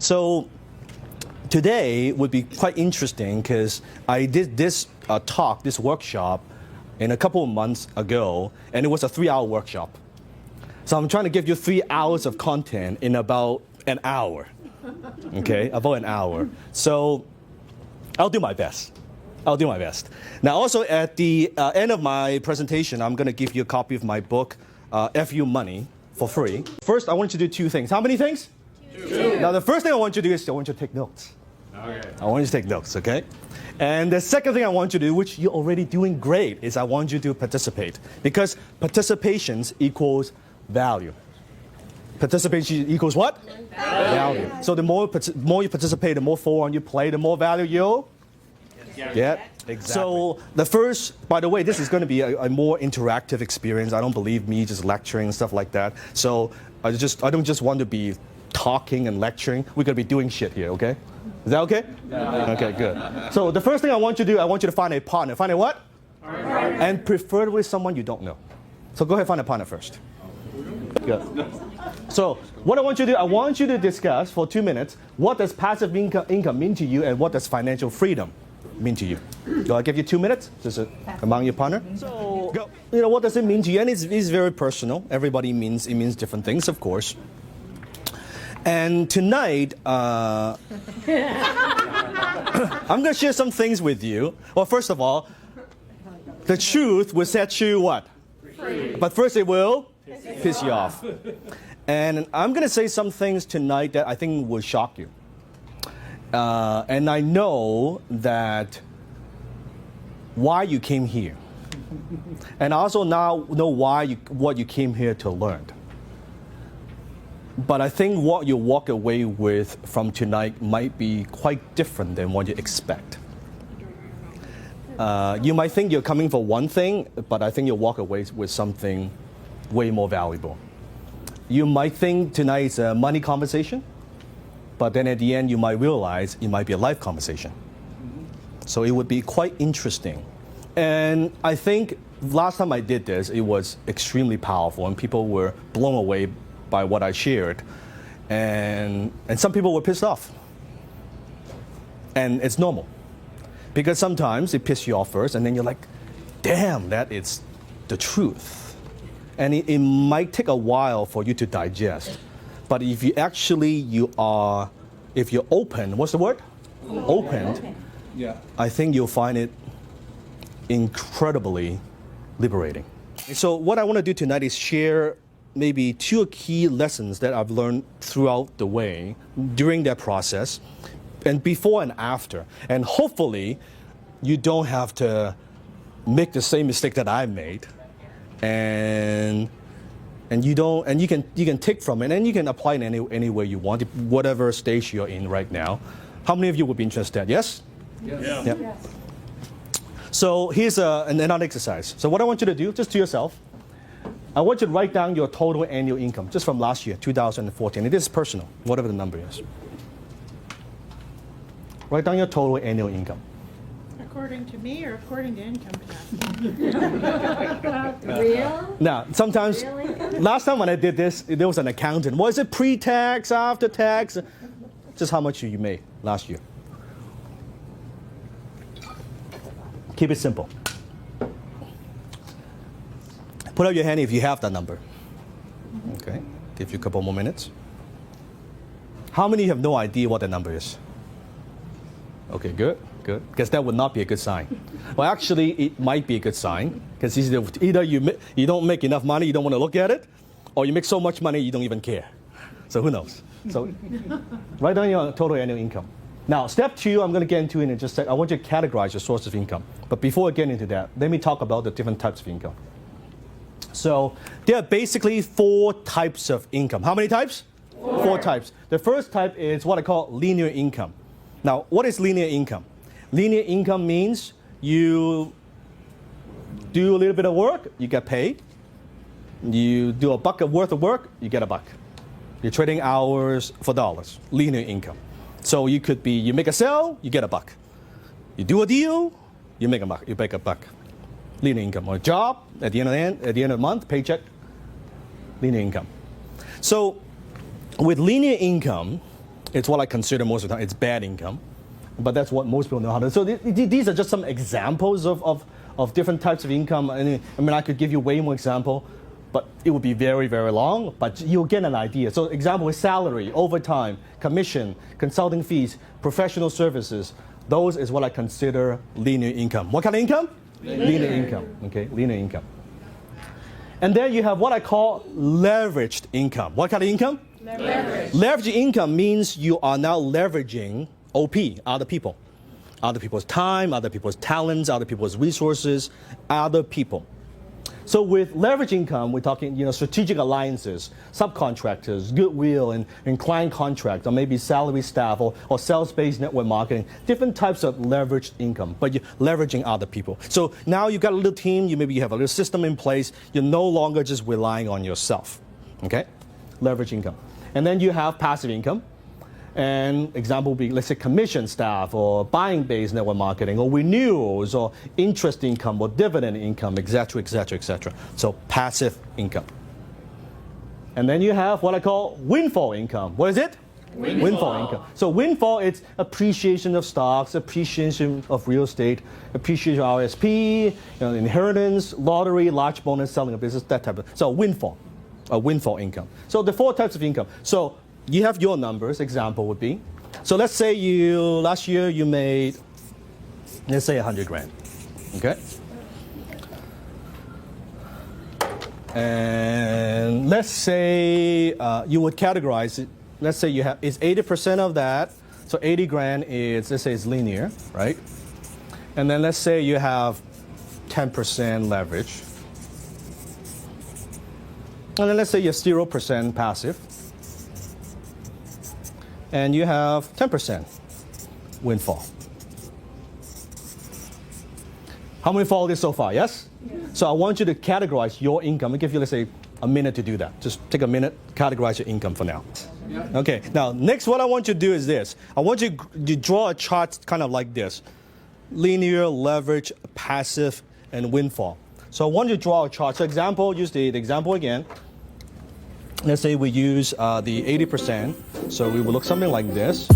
So today would be quite interesting because I did this this workshop, in a couple of months ago, and it was a 3-hour workshop. So I'm trying to give you 3 hours of content in about an hour. Okay, about an hour. So I'll do my best. I'll do my best. Now also at the end of my presentation, I'm going to give you a copy of my book, FU Money, for free. First, I want you to do 2 things. How many things? 2. Now the first thing I want you to do is I want you to take notes. Okay. I want you to take notes, okay? And the second thing I want you to do, which you're already doing great, is I want you to participate. Because participation equals value. Participation equals what? Value. So the more you participate, the more fun you play, the more value you'll get. Exactly. So the first, by the way, this is going to be a more interactive experience. I don't believe me just lecturing and stuff like that. So I don't just want to be talking and lecturing. We're going to be doing shit here, okay? Is that okay? Yeah. Okay, good. So the first thing I want you to do, I want you to find a partner. Find a what? Partner. And preferably someone you don't know. So go ahead and find a partner first. Good. So what I want you to do, I want you to discuss for 2 minutes, what does passive income mean to you and what does financial freedom mean to you? So I'll give you 2 minutes, just among your partner. So, what does it mean to you? And it's very personal. Everybody means different things, of course. And tonight, I'm going to share some things with you. Well, first of all, the truth will set you what? Free. But first it will piss you off. And I'm going to say some things tonight that I think will shock you. And I know that why you came here. And I also now know what you came here to learn. But I think what you walk away with from tonight might be quite different than what you expect. You might think you're coming for one thing, but I think you'll walk away with something way more valuable. You might think tonight is a money conversation, but then at the end you might realize it might be a life conversation. So it would be quite interesting. And I think last time I did this, it was extremely powerful and people were blown away by what I shared, and some people were pissed off. And it's normal, because sometimes it pisses you off first, and then you're like, damn, that is the truth. And it might take a while for you to digest. But if you're open, what's the word? Open. Yeah. I think you'll find it incredibly liberating. So what I want to do tonight is share maybe 2 key lessons that I've learned throughout the way, during that process, and before and after. And hopefully, you don't have to make the same mistake that I made. And you can take from it, and you can apply it any way you want, whatever stage you're in right now. How many of you would be interested? Yes? Yes. Yeah. Yes. So here's another exercise. So what I want you to do, just to yourself, I want you to write down your total annual income, just from last year, 2014. It is personal, whatever the number is. Write down your total annual income. According to me or according to income tax? Real? Now, sometimes, really? Last time when I did this, there was an accountant. Was it pre-tax, after tax? Just how much you made last year. Keep it simple. Put up your hand if you have that number. Okay, give you a couple more minutes. How many have no idea what that number is? Okay, good, because that would not be a good sign. Well, actually, it might be a good sign, because either you don't make enough money, you don't want to look at it, or you make so much money, you don't even care. So who knows? So write down your total annual income. Now, step 2, I'm going to get into it in just a sec. I want you to categorize your source of income. But before I get into that, let me talk about the different types of income. So there are basically 4 types of income. How many types? 4 types. The first type is what I call linear income. Now, what is linear income? Linear income means you do a little bit of work, you get paid. You do a buck worth of work, you get a buck. You're trading hours for dollars. Linear income. So you could be, you make a sale, you get a buck. You do a deal, you make a buck. You make a buck. Linear income. Or a job, at the end of the month, paycheck, linear income. So with linear income, It's what I consider most of the time. It's bad income. But that's what most people know how to do. So these are just some examples of different types of income. I mean, I could give you way more example, but it would be very, very long. But you'll get an idea. So example is salary, overtime, commission, consulting fees, professional services. Those is what I consider linear income. What kind of income? Linear income. Okay, linear income. And then you have what I call leveraged income. What kind of income? Leveraged. Leveraged income means you are now leveraging OP, other people. Other people's time, other people's talents, other people's resources, other people. So with leverage income, we're talking strategic alliances, subcontractors, goodwill, and client contracts, or maybe salary staff, or sales-based network marketing, different types of leveraged income, but you're leveraging other people. So now you've got a little team, maybe you have a little system in place, you're no longer just relying on yourself, okay? Leverage income. And then you have passive income. And example would be, let's say, commission staff or buying-based network marketing or renewals or interest income or dividend income, et cetera, et cetera, et cetera. So passive income. And then you have what I call windfall income. What is it? Windfall income. So windfall, it's appreciation of stocks, appreciation of real estate, appreciation of RSP, inheritance, lottery, large bonus, selling a business, that type of. So windfall income. So the 4 types of income. So you have your numbers. Example would be, so let's say last year you made, let's say 100 grand, okay? And let's say you would categorize it. Let's say it's 80% of that, so 80 grand is, let's say it's linear, right? And then let's say you have 10% leverage. And then let's say you have 0% passive. And you have 10% windfall. How many followed this so far? Yes? So I want you to categorize your income. I'll give you, let's say, a minute to do that. Just take a minute, categorize your income for now. Okay, now next what I want you to do is this. I want you to draw a chart kind of like this. Linear, leverage, passive, and windfall. So I want you to draw a chart. So example, use the example again. Let's say we use the 80%, so we will look something like this.